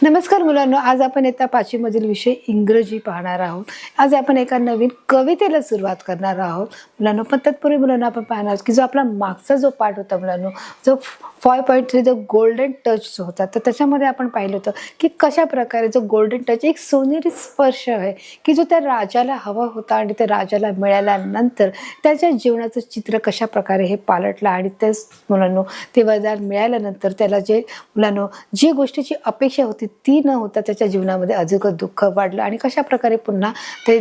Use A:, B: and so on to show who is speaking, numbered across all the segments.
A: नमस्कार मुलांनो, आज आपण इयत्ता 5वी मधील विषय इंग्रजी पाहणार आहोत. आज आपण एका नवीन कवितेला सुरुवात करणार आहोत मुलांनो. पण तत्पूर्वी मुलांना आपण पाहणार आहोत की जो आपला मागचा जो पाठ होता मुलांनो, जो 5.3 द गोल्डन टच जो होता, तर त्याच्यामध्ये आपण पाहिलं होतं की कशा प्रकारे जो गोल्डन टच एक सोनेरी स्पर्श आहे की जो त्या राजाला हवा होता आणि त्या राजाला मिळाल्यानंतर त्याच्या जीवनाचं चित्र कशा प्रकारे हे पालटलं आणि तेच मुलांनो ते वरदान मिळाल्यानंतर त्याला जे मुलांनो जी गोष्टीची अपेक्षा होती ती न होता त्याच्या जीवनामध्ये अधिक दुःख वाढलं आणि कशा प्रकारे पुन्हा ते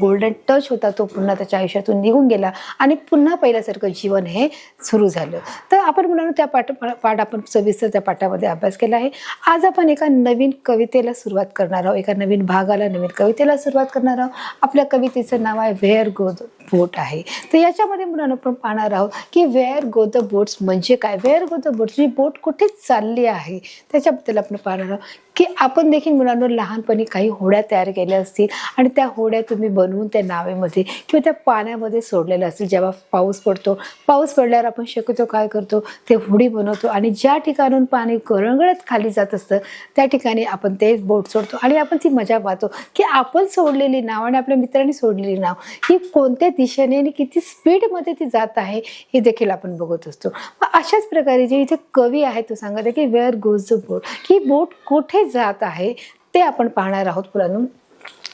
A: गोल्डन टच होता तो पुन्हा त्याच्या आयुष्यातून निघून गेला आणि पुन्हा पहिल्यासारखं जीवन हे सुरू झालं. तर आपण मुलांनो त्या पाठ आपण सविस्तर त्या पाठामध्ये अभ्यास केला आहे. आज आपण एका नवीन कवितेला सुरुवात करणार आहोत, एका नवीन भागाला नवीन कवितेला सुरुवात करणार आहोत. आपल्या कवितेचं नाव आहे वेअर गो द बोट आहे. तर याच्यामध्ये मुलांना आपण पाहणार आहोत की वेअर गो द बोट्स म्हणजे काय, वेअर गो द बोट्स ही बोट कुठे चालली आहे त्याच्याबद्दल आपण पाहणार आहोत. की आपण देखील मुलांना लहानपणी काही होड्या तयार केल्या असतील आणि त्या होड्या तुम्ही बनवून त्या नावेमध्ये किंवा त्या पाण्यामध्ये सोडलेल्या असतील. जेव्हा पाऊस पडतो, पाऊस पडल्यावर आपण शक्यतो काय करतो, ते होडी बनवतो आणि ज्या ठिकाणून पाणी गळगळत खाली जात असतं त्या ठिकाणी आपण ते बोट सोडतो आणि आपण ती मजा पाहतो की आपण सोडलेली नाव आणि आपल्या मित्रांनी सोडलेली नाव ही कोणत्या दिशेने आणि किती स्पीडमध्ये ती जात आहे हे देखील आपण बघत असतो. अशाच प्रकारे जे इथे कवी आहे तो सांगत आहे की वेअर गोज द बोट, ही बोट कुठे जात आहे ते आपण पाहणार आहोत मुलांनो.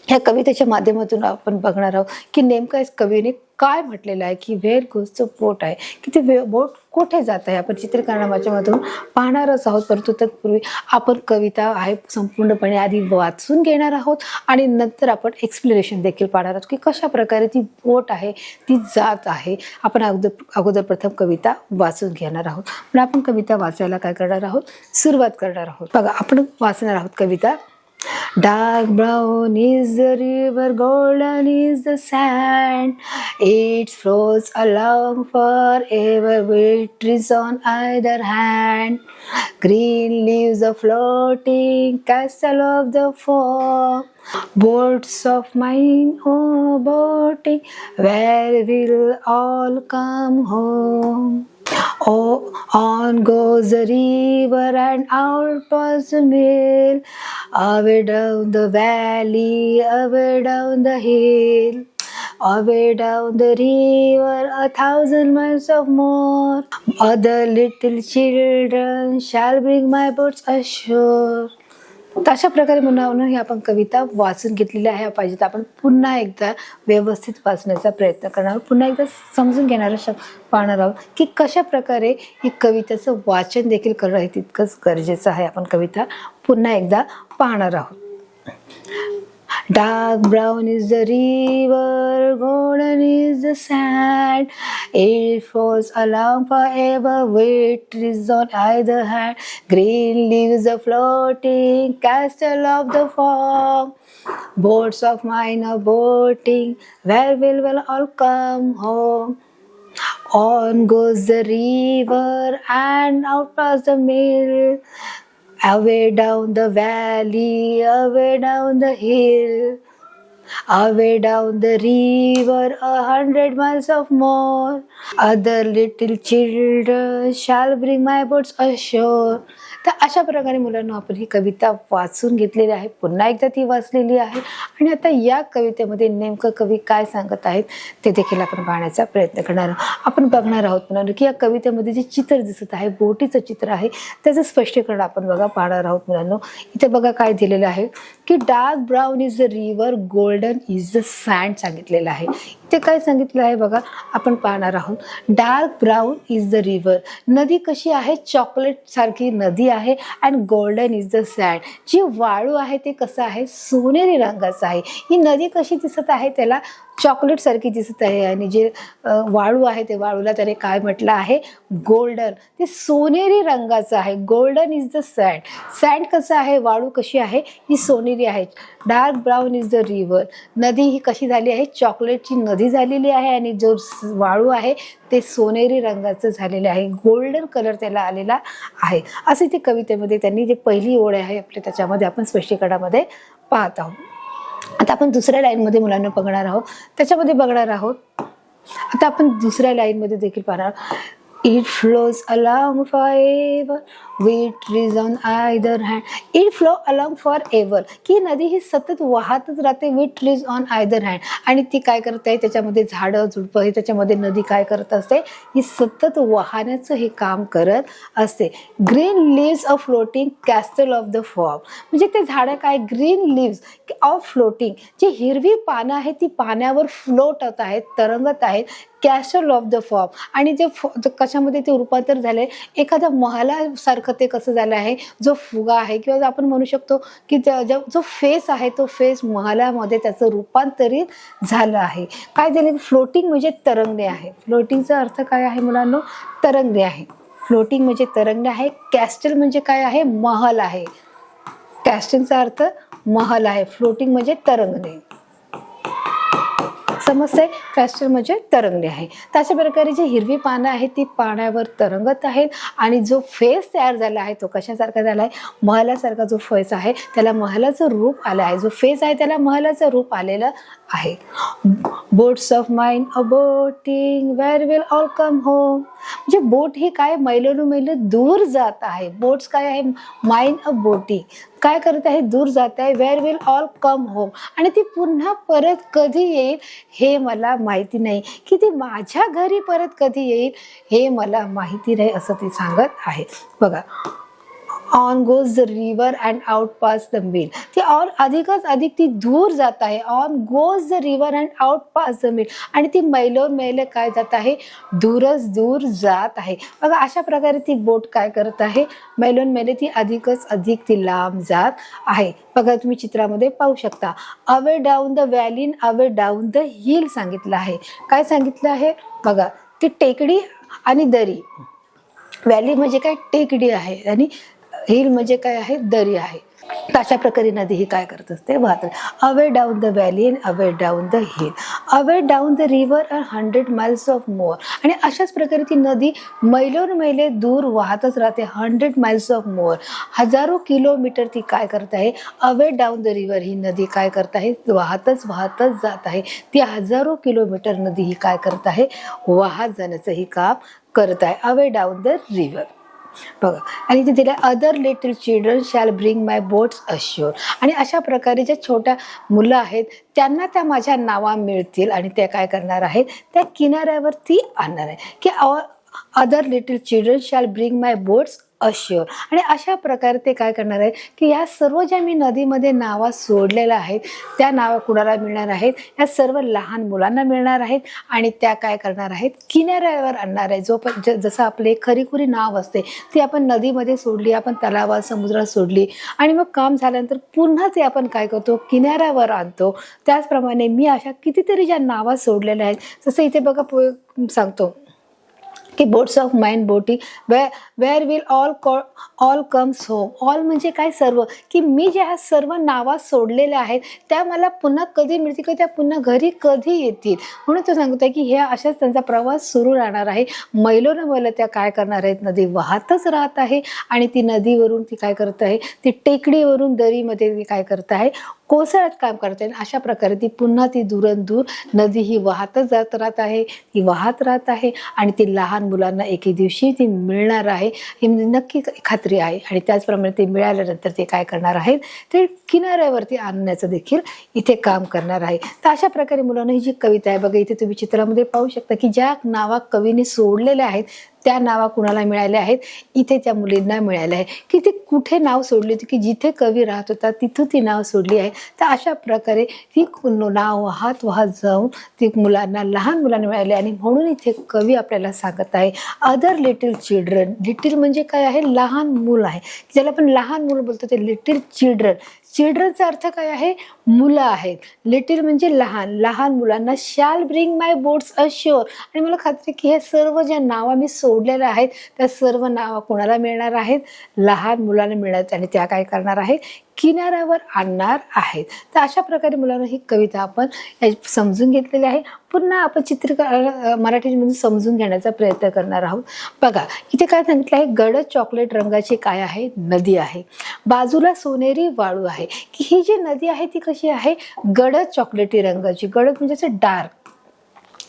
A: ह्या कवितेच्या माध्यमातून आपण बघणार आहोत की नेमकं कवीने काय म्हटलेलं आहे की वेअर गोज द बोट आहे, की ते बोट कुठे जात आहे आपण चित्रीकरणाच्या माध्यमातून पाहणारच आहोत. परंतु तत्पूर्वी आपण कविता आहे संपूर्णपणे आधी वाचून घेणार आहोत आणि नंतर आपण एक्सप्लेनेशन देखील पाहणार आहोत की कशा प्रकारे ती बोट आहे ती जात आहे. आपण अगोदर प्रथम कविता वाचून घेणार आहोत. पण आपण कविता वाचायला काय करणार आहोत, सुरुवात करणार आहोत. बघा आपण वाचणार आहोत कविता. Dark brown is the river, golden is the sand. It flows along forever with trees on either hand. Green leaves are floating, castle of the fog. Boats of mine, oh boating, where will all come home? Oh, on goes the river and out was the mill. Away down the valley, away down the hill. Away down the river, 1,000 miles of more. Other little children shall bring my boats ashore. अशा प्रकारे म्हणून ही आपण कविता वाचून घेतलेली आहे. पाहिजे तर आपण पुन्हा एकदा व्यवस्थित वाचण्याचा प्रयत्न करणार आहोत, पुन्हा एकदा समजून घेणार पाहणार आहोत की कशा प्रकारे ही कवितेचं वाचन देखील करणं हे तितकंच गरजेचं आहे. आपण कविता पुन्हा एकदा पाहणार आहोत. Dark brown is the river, golden is the sand. It falls along forever with trees on either hand. Green leaves are floating, castle of the fog. Boats of mine are boating, where will all come home? On goes the river and out past the mill. Away down the valley, away down the hill. Away down the river, 100 miles of more. Other little children shall bring my boats ashore. तर अशा प्रकारे मुलांना आपण ही कविता वाचून घेतलेली आहे, पुन्हा एकदा ती वाचलेली आहे आणि आता या कवितेमध्ये नेमकं कवी काय सांगत आहेत ते देखील आपण पाहण्याचा प्रयत्न करणार आहोत. आपण बघणार आहोत मुलांना की या कवितेमध्ये जे चित्र दिसत आहे, बोटीचं चित्र आहे, त्याचं स्पष्टीकरण आपण पाहणार आहोत मुलांना. इथे बघा काय दिलेलं आहे की dark brown is the river, golden is the sand सांगितलेलं आहे. इथे काय सांगितलं आहे बघा, आपण पाहणार आहोत. Dark brown is the river, नदी कशी आहे, चॉकलेट सारखी नदी आहे. And golden is the sand, जी वाळू आहे ते कसं आहे, सोनेरी रंगाचं आहे. ही नदी कशी दिसत आहे, त्याला चॉकलेट सारखी दिसत आहे आणि जे वाळू आहे ते वाळूला त्याने काय म्हटलं आहे, गोल्डन, ते सोनेरी रंगाचं आहे. Golden is the sand, sand कसं आहे, वाळू कशी आहे, ही सोनेरी आहे. Dark brown is the river, नदी ही कशी झाली आहे, चॉकलेटची नदी झालेली आहे आणि जो वाळू आहे ते सोनेरी रंगाचं झालेलं आहे, गोल्डन कलर त्याला आलेला आहे. असे ते कवितेमध्ये त्यांनी जे पहिली ओळ आहे आपल्या त्याच्यामध्ये आपण स्पष्टीकरणामध्ये पाहत आहोत. आता आपण दुसऱ्या लाईनमध्ये मुलांना बघणार आहोत, त्याच्यामध्ये बघणार आहोत. आता आपण दुसऱ्या लाईनमध्ये देखील पाहणार It flows along forever with trees on either hand. It flow along forever. की नदी ही सतत वाहतच राहते with trees on either hand. आणि ती काय करते, त्याच्यामध्ये झाडं झुडपं हे त्याच्यामध्ये नदी काय करत असते, ही सतत वाहण्याचं हे काम करत असते. Green leaves of floating castle of the fog. म्हणजे ते झाडं काय, ग्रीन लिव्स ऑफ फ्लोटिंग, जी हिरवी पानं आहेत ती पाण्यावर फ्लोट होत आहेत, तरंगत आहेत. Castle of the fog. आणि जे कशामध्ये ते रूपांतर झालंय, एखाद्या महालासारखं ते कसं झालं आहे, जो फुगा आहे किंवा आपण म्हणू शकतो की जो फेस आहे तो फेस महालामध्ये त्याचं रूपांतरित झालं आहे. काय झालं, फ्लोटिंग म्हणजे तरंगणे आहे. फ्लोटिंगचा अर्थ काय आहे मुलांनो, तरंगणे आहे. फ्लोटिंग म्हणजे तरंगणे आहे. कॅस्टल म्हणजे काय आहे, महल आहे. कॅस्टलचा अर्थ महल आहे. फ्लोटिंग म्हणजे तरंगणे. समजतंय, कॅस्टल म्हणजे तरंगणे आहे. तर अशा प्रकारे जी हिरवी पानं आहेत ती पाण्यावर तरंगत आहेत. आणि जो फेस तयार झाला आहे तो कशासारखा झाला आहे, महलासारखा जो फेस आहे त्याला महलाचं रूप आलं आहे. जो फेस आहे त्याला महलाचं रूप आलेलं आहे. Boats of mine a boating where will all come home. म्हणजे बोट ही काय, मैलोन दूर जात आहे. बोट्स काय आहे, माइन अ बोटिंग काय करत आहे, दूर जात आहे. Where will all come home. आणि ती पुन्हा परत कधी येईल हे मला माहिती नाही. की ती माझ्या घरी परत कधी येईल हे मला माहिती नाही, असं ती सांगत आहे. बघा, on goes the river and out pass the mill. ती ऑन अधिकच अधिक ती दूर जात आहे. On goes the river and out pass the mill. आणि ती मैलोन मैल काय जात आहे, दूरच दूर जात आहे. बघा, अशा प्रकारे ती बोट काय करत आहे, मैलोन मैल ती अधिकच अधिक ती लांब जात आहे. बघा, तुम्ही चित्रामध्ये पाहू शकता. Away down the valley away down the hill सांगितलं आहे. काय सांगितलं आहे, बघा, ती टेकडी आणि दरी. व्हॅली म्हणजे काय, टेकडी आहे. आणि हिल म्हणजे काय आहे, दरी आहे. तर अशा प्रकारे नदी ही काय करत असते, वाहत. Away down the valley and away down the hill, away down the river 100 miles of more. आणि अशाच प्रकारे ती नदी मैलोन मैले दूर वाहतच राहते. 100 miles ऑफ मोर, हजारो किलोमीटर ती काय करत आहे, अवे डाऊन द रिव्हर ही नदी काय करत आहे, वाहतच जात आहे. ती हजारो किलोमीटर नदी ही काय करत आहे, वाहत जाण्याचं ही काम करत आहे. Away down the river. बघा, आणि ते दिलं, other little children shall bring my boats ashore. आणि अशा प्रकारे ज्या छोट्या मुलं आहेत त्यांना त्या माझ्या नावा मिळतील आणि त्या काय करणार आहेत, त्या किनाऱ्यावरती आणणार आहे. की other little children shall bring my boats ashore. आणि अशा प्रकारे ते काय करणार आहे, की या सर्व ज्या मी नदीमध्ये नावा सोडलेल्या आहेत त्या नावा कुणाला मिळणार आहेत, या सर्व लहान मुलांना मिळणार आहेत. आणि त्या काय करणार आहेत, किनाऱ्यावर आणणार आहे. जसं आपले खरीखुरी नाव असते ती आपण नदीमध्ये सोडली, आपण तलावात समुद्रात सोडली आणि मग काम झाल्यानंतर पुन्हा ते आपण काय करतो, किनाऱ्यावर आणतो. त्याचप्रमाणे मी अशा कितीतरी ज्या नावा सोडलेल्या आहेत, जसं इथे बघा सांगतो की boats of mine boating where will all comes home. All म्हणजे काय, सर्व. की मी ज्या सर्व नावा सोडलेल्या आहेत त्या मला पुन्हा कधी मिळतील, की त्या पुन्हा घरी कधी येतील. म्हणून तो सांगतोय की ह्या अशाच त्यांचा प्रवास सुरू राहणार आहे. मैलोन मैल त्या काय करणार आहेत, नदी वाहतच राहत आहे. आणि ती नदीवरून ती काय करत आहे, ती टेकडीवरून दरीमध्ये ती काय करत आहे, कोसळत काम करते. अशा प्रकारे ती पुन्हा ती दूर नदी ही वाहतच जात राहत आहे, ती वाहत राहत आहे. आणि ती लहान मुलांना एके दिवशी ती मिळणार आहे ही नक्की खात्री आहे. आणि त्याचप्रमाणे ते मिळाल्यानंतर ते काय करणार आहेत, ते किनाऱ्यावरती आणण्याचं देखील इथे काम करणार आहे. तर अशा प्रकारे मुलांना ही जी कविता आहे बघा, इथे तुम्ही चित्रामध्ये पाहू शकता की ज्या नावा कवीने सोडलेल्या आहेत त्या नावा कुणाला मिळाल्या आहेत, इथे त्या मुलींना मिळाल्या आहे. की ती कुठे नाव सोडली होती, की जिथे कवी राहत होता तिथं ती नाव सोडली आहे. तर अशा प्रकारे ती नाव वाहत जाऊन ती मुलांना, लहान मुलांना मिळाली. आणि म्हणून इथे कवी आपल्याला सांगत आहे, अदर लिटिल चिल्ड्रन. लिटिल म्हणजे काय आहे, लहान मूल आहे. ज्याला आपण लहान मूल बोलतो ते लिटिल चिल्ड्रन. चिल्ड्रनचा अर्थ काय आहे, मुलं आहेत. लिटिल म्हणजे लहान मुलांना shall bring my boats ashore. आणि मला खात्री की हे सर्व ज्या नावा मी सोडलेल्या आहेत त्या सर्व नावा कोणाला मिळणार आहेत, लहान मुलांना मिळणार. आणि त्या काय करणार आहेत, किनाऱ्यावर आणणार आहेत. तर अशा प्रकारे मुलांना ही कविता आपण समजून घेतलेली आहे. पुन्हा आपण मराठीमध्ये समजून घेण्याचा प्रयत्न करणार आहोत. बघा, इथे काय सांगितलं आहे, गडद चॉकलेट रंगाची काय आहे, नदी आहे. बाजूला सोनेरी वाळू आहे. की ही जी नदी आहे ती कशी आहे, गडद चॉकलेटी रंगाची. गडद म्हणजे असं डार्क.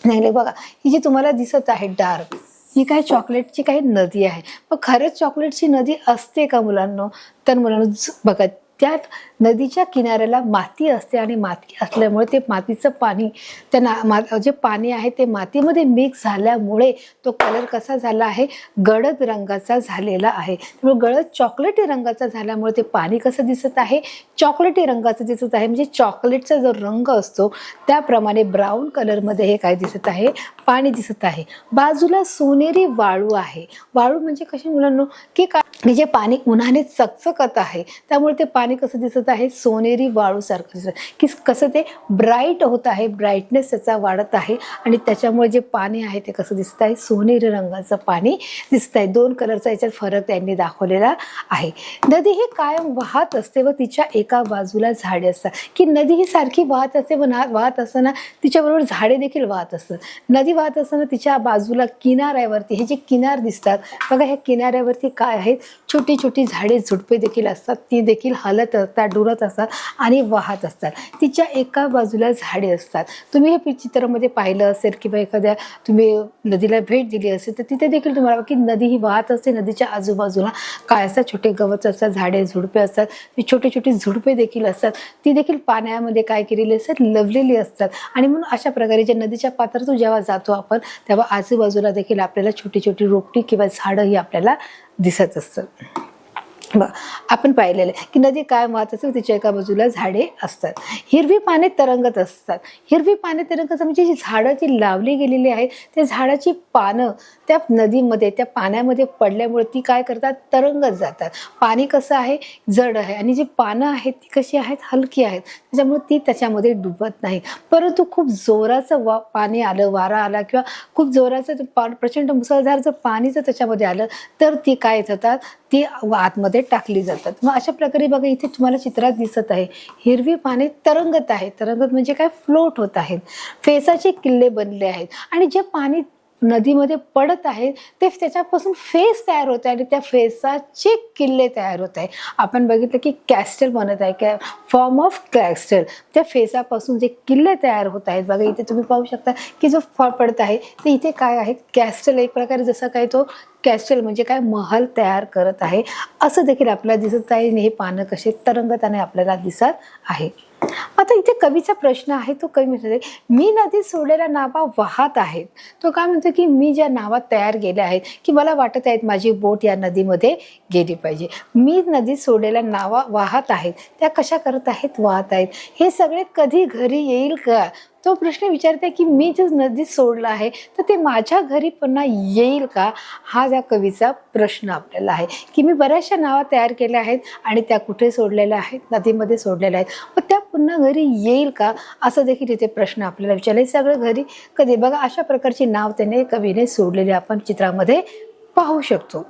A: नाही बघा, ही जी तुम्हाला दिसत आहे डार्क, ही काय चॉकलेटची काही नदी आहे. मग खरंच चॉकलेटची नदी असते का मुलांनो? तर मुलांनो बघा, त्यात नदीच्या किनाऱ्याला माती असते आणि माती असल्यामुळे ते मातीचं पाणी जे पाणी आहे ते मातीमध्ये मिक्स झाल्यामुळे तो कलर कसा झाला आहे, गडद रंगाचा झालेला आहे. त्यामुळे गडद चॉकलेटी रंगाचा झाल्यामुळे ते पाणी कसं दिसत आहे, चॉकलेटी रंगाचं दिसत आहे. म्हणजे चॉकलेटचा जो रंग असतो त्याप्रमाणे ब्राऊन कलरमध्ये हे काय दिसत आहे, पाणी दिसत आहे. बाजूला सोनेरी वाळू आहे. वाळू म्हणजे कशी मुलांनो, की काय, जे पाणी उन्हाने चकचकत आहे त्यामुळे ते पाणी कसं दिसत आहे, सोनेरी वाळू सारखं दिसत, की कसं ते ब्राईट होत आहे, ब्राईटनेस त्याचा वाढत आहे आणि त्याच्यामुळे जे पाणी आहे ते कसं दिसत आहे, सोनेरी रंगाचं पाणी दिसत आहे. दोन कलरचा याच्यात फरक त्यांनी दाखवलेला आहे. नदी ही कायम वाहत असते व तिच्या एका बाजूला झाडे असतात, की नदी ही सारखी वाहत असते व वाहत असताना तिच्याबरोबर झाडे देखील वाहत असतात. नदी वाहत असताना तिच्या बाजूला किनाऱ्यावरती हे जे किनार दिसतात बघा, ह्या किनाऱ्यावरती काय आहेत, छोटी छोटी झाडे झुडपे देखील असतात. ती देखील हलत असतात, डुलत असतात आणि वाहत असतात. तिच्या एका बाजूला झाडे असतात. तुम्ही हे चित्रामध्ये पाहिलं असेल किंवा एखाद्या तुम्ही नदीला भेट दिली असेल तर तिथे देखील तुम्हाला की नदी ही वाहत असते. नदीच्या आजूबाजूला काय असतात, छोटे गवत असतात, झाडे झुडपे असतात, छोटे छोटे झुडपे देखील असतात. ती देखील पाण्यामध्ये काय केलेली असतात, लवलेली असतात. आणि म्हणून अशा प्रकारे जे नदीच्या पात्रातून जेव्हा जातो आपण तेव्हा आजूबाजूला देखील आपल्याला छोटी छोटी रोपटी किंवा झाडं ही आपल्याला दिसत असतात. आपण पाहिलेलं आहे की नदी काय वाहत असते, तिच्या एका बाजूला झाडे असतात. हिरवी पाने तरंगत असतात. हिरवी पाने तरंगत म्हणजे जी झाडं जी लावली गेलेली आहेत त्या झाडाची पानं त्या नदीमध्ये त्या पाण्यामध्ये पडल्यामुळे ती काय करतात, तरंगत जातात. पाणी कसं आहे, जड आहे आणि जी पानं आहेत ती कशी आहेत, हलकी आहेत. त्याच्यामुळे ती त्याच्यामध्ये डुबत नाही. परंतु खूप जोराचं पाणी आलं, वारा आला किंवा खूप जोराचं प्रचंड मुसळधार जर पाणी जर त्याच्यामध्ये आलं तर ती काय होतात, ती आतमध्ये टाकली जातात. मग अशा प्रकारे बघा इथे तुम्हाला चित्रात दिसत आहे हिरवी पाने तरंगत आहेत. तरंगत म्हणजे काय, फ्लोट होत आहेत. फेसाचे किल्ले बनले आहेत आणि जे पाणी नदीमध्ये पडत आहे ते त्याच्यापासून फेस तयार होत आहे आणि त्या फेसाचे किल्ले तयार होत आहे. आपण बघितलं की कॅस्टल बनत आहे, फॉर्म ऑफ कॅस्टल. त्या फेसापासून जे किल्ले तयार होत आहेत बघा इथे तुम्ही पाहू शकता की जो पडत आहे ते इथे काय आहे, कॅस्टल. एक प्रकारे जसं काय तो कॅस्टल म्हणजे काय, महल तयार करत आहे असं देखील आपल्याला दिसत आहे. हे पानं कसे तरंगताना आपल्याला दिसत आहे. आता इथे कवीचा प्रश्न आहे, तो कवी म्हणतो मी नदीत सोडलेल्या नावा वाहत आहेत. तो काय म्हणतो की मी ज्या नावा तयार केल्या आहेत की मला वाटत आहेत माझी बोट या नदीमध्ये गेली पाहिजे. मी नदीत सोडलेल्या नावा वाहत आहेत, त्या कशा करत आहेत, वाहत आहेत. हे सगळे कधी घरी येईल का, तो प्रश्न विचारते की मी जे नदीत सोडलं आहे तर ते माझ्या घरी पुन्हा येईल का, हा त्या कवीचा प्रश्न आपल्याला आहे. की मी बऱ्याचशा नावा तयार केल्या आहेत आणि त्या कुठे सोडलेल्या आहेत, नदीमध्ये सोडलेल्या आहेत, मग त्या पुन्हा घरी येईल का, असं देखील इथे प्रश्न आपल्याला विचारले. सगळं घरी कधी बघा अशा प्रकारची नाव त्याने कवीने सोडलेली आपण चित्रामध्ये पाहू शकतो.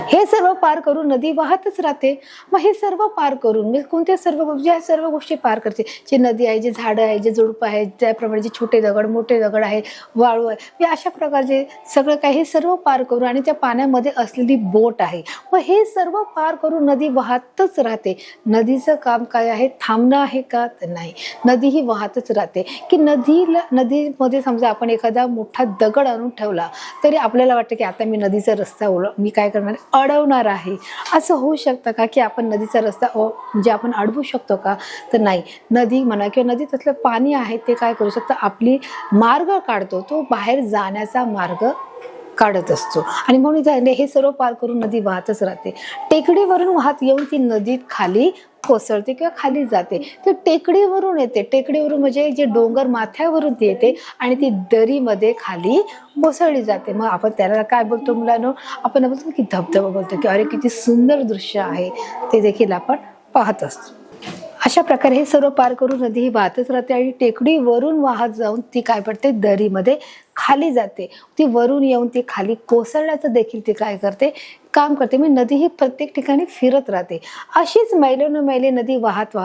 A: हे सर्व पार करून नदी वाहतच राहते. मग हे सर्व पार करून म्हणजे कोणत्या सर्व गोष्टी पार करते, जे नदी आहे, जे झाडं आहे, जे झुडपं आहे, त्याप्रमाणे जे छोटे दगड, मोठे दगड आहे, वाळू आहे, हे अशा प्रकारचे सगळं काही हे सर्व पार करून आणि त्या पाण्यामध्ये असलेली बोट आहे, मग हे सर्व पार करून नदी वाहतच राहते. नदीचं काम काय आहे, थांबणं आहे का, तर नाही. नदी ही वाहतच राहते. की नदीमध्ये समजा आपण एखादा मोठा दगड आणून ठेवला तरी आपल्याला वाटतं की आता मी नदीचा रस्ता मी काय करणार, अडवणार आहे. असं होऊ शकतं का की आपण नदीचा रस्ता म्हणजे आपण अडवू शकतो का, तर नाही. नदी म्हणा किंवा नदीत असलं पाणी आहे ते काय करू शकतं, आपली मार्ग काढतो, तो बाहेर जाण्याचा मार्ग काढत असतो. आणि म्हणून हे सर्व पार करून नदी वाहतच राहते. टेकडीवरून वाहत येऊन ती नदीत खाली कोसळते किंवा खाली जाते. ती टेकडीवरून येते, टेकडीवरून म्हणजे जे डोंगर माथ्यावरून ती येते आणि ती दरीमध्ये खाली कोसळली जाते. मग आपण त्याला काय बोलतो मुलांनो, आपण बोलतो की धबधबा बोलतो, की अरे किती सुंदर दृश्य आहे, ते देखील आपण पाहत असतो. अशा प्रकारे हे सर्व पार करून नदी ही वाहतच राहते आणि टेकडीवरून वाहत जाऊन ती काय पडते, दरीमध्ये खाली जाते. ती वरून येऊन ती खाली कोसळण्याचं देखील ती काय करते, काम करते. म्हणजे नदी ही प्रत्येक ठिकाणी फिरत राहते. अशीच मैलोन मैले नदी वाहत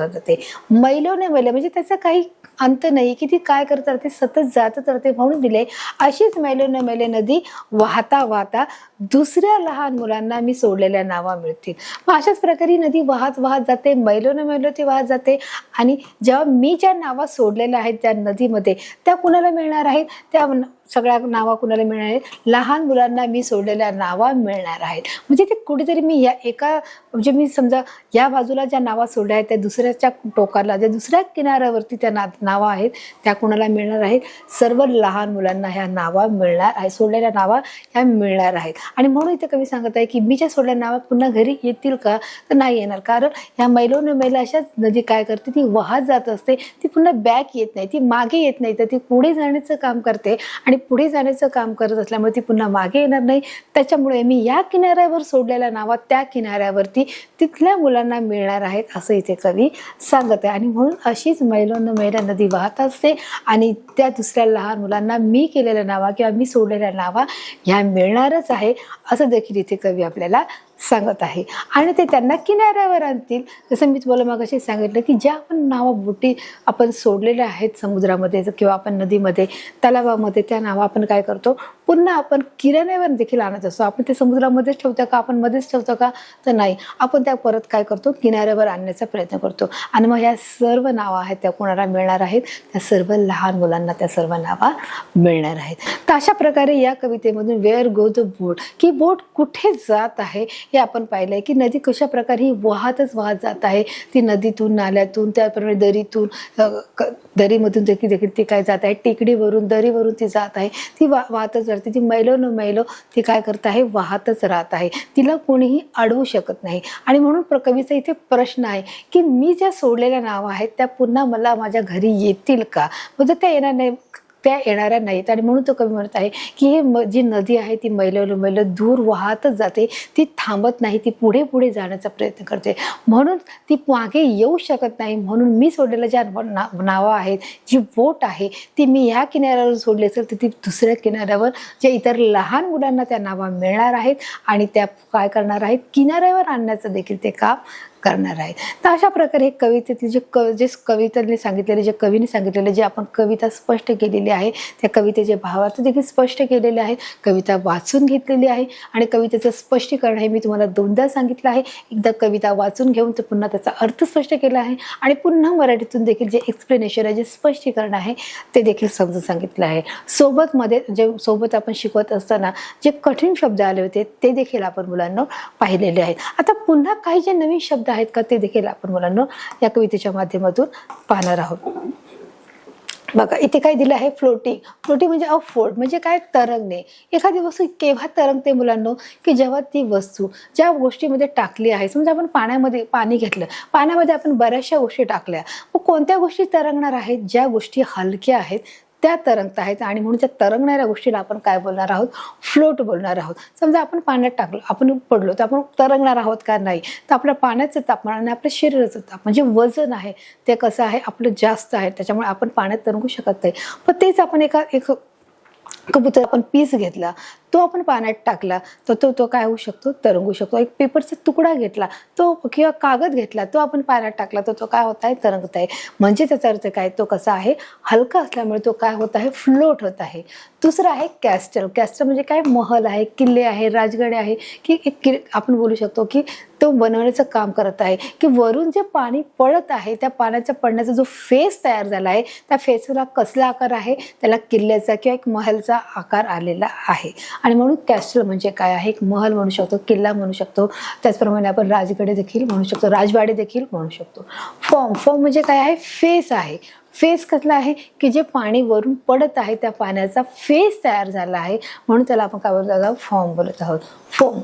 A: जाते. मैलोन मैले म्हणजे त्याचा काही अंत नाही की ती काय करत राहते, सतत जातच राहते. म्हणून दिले अशीच मैलोन मैले नदी वाहता वाहता दुसऱ्या लहान मुलांना मी सोडलेल्या नावा मिळतील. मग अशाच प्रकारे नदी वाहत वाहत जाते, मैलोन मैलो ती वाहत जाते. आणि जेव्हा मी ज्या नावा सोडलेल्या आहेत त्या नदीमध्ये त्या कुणाला मिळणार आहेत, त्या सगळ्या नावा कुणाला मिळणार आहेत, लहान मुलांना मी सोडलेल्या नावा मिळणार आहेत. म्हणजे ते कुठेतरी मी या एका म्हणजे मी समजा या बाजूला ज्या नावा सोडल्या आहेत त्या दुसऱ्याच्या टोकाला ज्या दुसऱ्या किनाऱ्यावरती त्या नावा आहेत त्या कुणाला मिळणार आहेत, सर्व लहान मुलांना ह्या नावा मिळणार आहे, सोडलेल्या नावा ह्या मिळणार आहेत. आणि म्हणून इथे कवी सांगत आहे की मी ज्या सोडल्या नावा पुन्हा घरी येतील का, तर नाही येणार. कारण ह्या मैलोन मैला अशाच नदी काय करते, ती वाहत जात असते, ती पुन्हा बॅक येत नाही, ती मागे येत नाही, तर ती पुढे जाण्याचं काम करते. आणि पुढे जाण्याचं काम करत असल्यामुळे ती पुन्हा मागे येणार नाही. त्याच्यामुळे मी या किनाऱ्यावर सोडलेल्या नावा त्या किनाऱ्यावरती तिथल्या मुलांना मिळणार आहेत, असं इथे कवी सांगत आहे. आणि म्हणून अशीच मैलोन मैला नदी वाहत असते आणि त्या दुसऱ्या लहान मुलांना मी केलेल्या नावा किंवा मी सोडलेल्या नावा ह्या मिळणारच आहे, असं देखील इथे कवी आपल्याला सांगत आहे. आणि ते त्यांना किनाऱ्यावर आणतील. जसं मी तुम्हाला मगाशी सांगितलं की ज्या आपण नावा बोटी आपण सोडलेल्या आहेत समुद्रामध्ये किंवा आपण नदीमध्ये तलावामध्ये, त्या नावा आपण काय करतो, पुन्हा आपण किनाऱ्यावर देखील आणत असतो. आपण ते समुद्रामध्येच ठेवतो का, आपण मध्येच ठेवतो का, तर नाही, आपण त्या परत काय करतो, किनाऱ्यावर आणण्याचा प्रयत्न करतो. आणि मग ह्या सर्व नावा आहेत त्या कोणाला मिळणार आहेत, त्या सर्व लहान मुलांना त्या सर्व नावा मिळणार आहेत. तर अशा प्रकारे या कवितेमधून वेअर गो द बोट, की बोट कुठे जात आहे हे आपण पाहिलंय. की नदी कशा प्रकारे ही वाहत जात आहे. ती नदीतून, नाल्यातून, त्याप्रमाणे दरीतून, दरीमधून देखील ती काय जात आहे, टेकडीवरून, दरीवरून ती जात आहे. ती वाहतच राहते. ती मैलो न मैलो ती काय करत आहे, वाहतच राहत आहे. तिला कोणीही अडवू शकत नाही. आणि म्हणून कवीचा इथे प्रश्न आहे की मी ज्या सोडलेल्या नावा आहेत त्या पुन्हा मला माझ्या घरी येतील का, म्हणजे त्या येणार नाही, त्या येणाऱ्या नाहीत. आणि म्हणून तो कवी म्हणत आहे की ही जी नदी आहे ती मैल दूर वाहतच जाते, ती थांबत नाही, ती पुढे पुढे जाण्याचा प्रयत्न करते, म्हणून ती मागे येऊ शकत नाही. म्हणून मी सोडलेल्या ज्या नावा आहेत, जी बोट आहे ती मी ह्या किनाऱ्यावर सोडली असेल तर ती दुसऱ्या किनाऱ्यावर जे इतर लहान मुलांना त्या नावा मिळणार आहेत आणि त्या काय करणार आहेत, किनाऱ्यावर आणण्याचं देखील ते काम करणार आहे. तर अशा प्रकारे कवितेतील जे कवितेने सांगितलेले, जे कवीने सांगितलेले, जे आपण कविता स्पष्ट केलेली आहे, त्या कवितेचे भावार्थ देखील स्पष्ट केलेले आहे, कविता वाचून घेतलेली आहे. आणि कवितेचं स्पष्टीकरण हे मी तुम्हाला दोनदा सांगितलं आहे. एकदा कविता वाचून घेऊन तर पुन्हा त्याचा अर्थ स्पष्ट केला आहे आणि पुन्हा मराठीतून देखील जे एक्सप्लेनेशन आहे, जे स्पष्टीकरण आहे ते देखील समजून सांगितलं आहे. सोबत आपण शिकवत असताना जे कठीण शब्द आले होते ते देखील आपण मुलांना पाहिलेले आहेत. आता पुन्हा काही जे नवीन शब्द आहेत का ते देखील आपण मुलांना या कवितेच्या माध्यमातून पाहणार आहोत. बघा इथे काय दिलं आहे, फ्लोटिंग. फ्लोटिंग म्हणजे अफोर्ड, म्हणजे काय, तरंगणे. एखादी वस्तू केव्हा तरंगते मुलांना, की जेव्हा ती वस्तू ज्या गोष्टीमध्ये टाकली आहे, समजा आपण पाणी घेतलं, पाण्यामध्ये आपण बऱ्याचशा गोष्टी टाकल्या, मग कोणत्या गोष्टी तरंगणार आहेत, ज्या गोष्टी हलक्या आहेत त्या तरंगत आहेत. आणि म्हणून त्या तरंगणाऱ्या गोष्टीला आपण काय बोलणार आहोत, फ्लोट बोलणार आहोत. समजा आपण पाण्यात टाकलो, आपण पडलो, तर आपण तरंगणार आहोत का, नाही. तर आपल्या पाण्याचं तापमान आणि आपल्या शरीराचं तापमान म्हणजे वजन आहे ते कसं आहे, आपलं जास्त आहे, त्याच्यामुळे आपण पाण्यात तरंगू शकत नाही. पण तेच आपण एक कबूतर आपण पीस घेतला, तो आपण पाण्यात टाकला तर तो काय होऊ शकतो, तरंगू शकतो. एक पेपरचा तुकडा घेतला तो किंवा कागद घेतला, तो आपण पाण्यात टाकला तर तो काय होत आहे, तरंगत आहे. म्हणजे त्याचा अर्थ काय, तो कसा आहे, हलका असल्यामुळे तो काय होत आहे, फ्लोट होत आहे. दुसरं आहे कॅस्टल. कॅस्टल म्हणजे काय, महल आहे, किल्ले आहे, राजगडे आहे, की आपण बोलू शकतो की तो बनवण्याचं काम करत आहे. की वरून जे पाणी पडत आहे त्या पाण्याचा पडण्याचा जो फेस तयार झाला आहे, त्या फेसला कसला आकार आहे, त्याला किल्ल्याचा किंवा एक महलचा आकार आलेला आहे. आणि म्हणून कॅस्टल म्हणजे काय आहे, एक महल म्हणू शकतो, किल्ला म्हणू शकतो. त्याचप्रमाणे आपण राजगडे देखील म्हणू शकतो, राजवाडे देखील म्हणू शकतो. फॉर्म म्हणजे काय आहे, फेस आहे. फेस कसला आहे, की जे पाणी वरून पडत आहे त्या पाण्याचा फेस तयार झाला आहे, म्हणून त्याला आपण काय बोलत आहोत, फॉर्म बोलत आहोत. फॉर्म.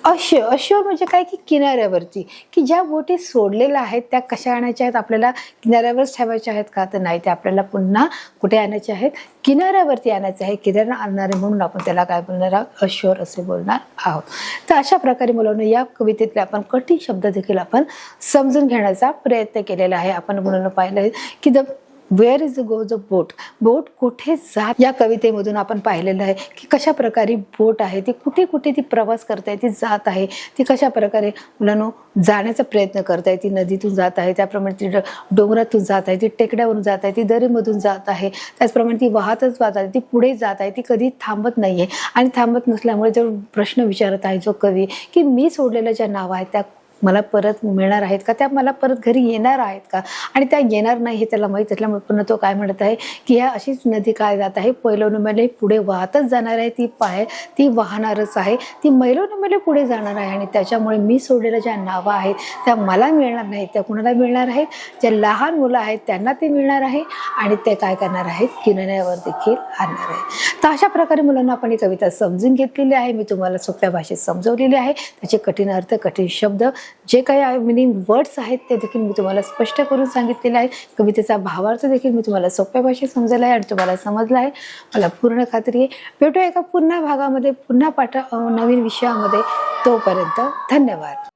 A: अश्योर म्हणजे काय, की किनाऱ्यावरती, की ज्या बोटी सोडलेल्या आहेत त्या कशा आणायच्या आहेत, आपल्याला किनाऱ्यावरच ठेवायच्या आहेत का, तर नाही, ते आपल्याला पुन्हा कुठे आणायचे आहेत, किनाऱ्यावरती आणायचे आहे. किनाऱ्याला आणणारे म्हणून आपण त्याला काय बोलणार आहोत, अश्योर असे बोलणार आहोत. तर अशा प्रकारे मुलांना या कवितेतले आपण कठीण शब्द देखील आपण समजून घेण्याचा प्रयत्न केलेला आहे. आपण मुलांना पाहिलं आहे की वेअर इज गो द बोट, बोट कुठे जात, या कवितेमधून आपण पाहिलेलं आहे की कशा प्रकारे बोट आहे ती कुठे कुठे ती प्रवास करते, ती जात आहे, ती कशा प्रकारे मुलांनो जाण्याचा प्रयत्न करत आहे. ती नदीतून जात आहे, त्याप्रमाणे ती डोंगरातून जात आहे, ती टेकड्यावरून जात आहे, ती दरीमधून जात आहे, त्याचप्रमाणे ती वाहतच जात आहे, ती पुढे जात आहे, ती कधी थांबत नाही आहे. आणि थांबत नसल्यामुळे जो प्रश्न विचारत आहे जो कवी, की मी सोडलेल्या ज्या नावा आहेत त्या मला परत मिळणार आहेत का, त्या मला परत घरी येणार आहेत का, आणि त्या येणार नाही हे त्याला माहीत असल्यामुळे पुन्हा तो काय म्हणत आहे की ह्या अशीच नदी काय जात आहे, पैलवणुमेले पुढे वाहतच जाणार आहे, ती वाहणारच आहे, ती मैलोनमेले पुढे जाणार आहे, आणि त्याच्यामुळे मी सोडलेल्या ज्या नावा आहेत त्या मला मिळणार नाहीत, त्या कुणाला मिळणार आहेत, जे लहान मुलं आहेत त्यांना ते मिळणार आहे, आणि ते काय करणार आहेत, किनाऱ्यावर देखील आणणार आहे. तर अशा प्रकारे मुलांना आपण ही कविता समजून घेतलेली आहे. मी तुम्हाला सोप्या भाषेत समजवलेली आहे. त्याचे कठीण अर्थ, कठीण शब्द, जे काही मिनिंग वर्ड्स आहेत ते देखील मी तुम्हाला स्पष्ट करून सांगितलेलं आहे. कवितेचा भावार्थ देखील मी तुम्हाला सोप्या भाषेत समजला आहे आणि तुम्हाला समजला आहे, मला पूर्ण खात्री आहे. भेटूया एका पुन्हा भागामध्ये, पुन्हा नवीन विषयामध्ये. तोपर्यंत धन्यवाद.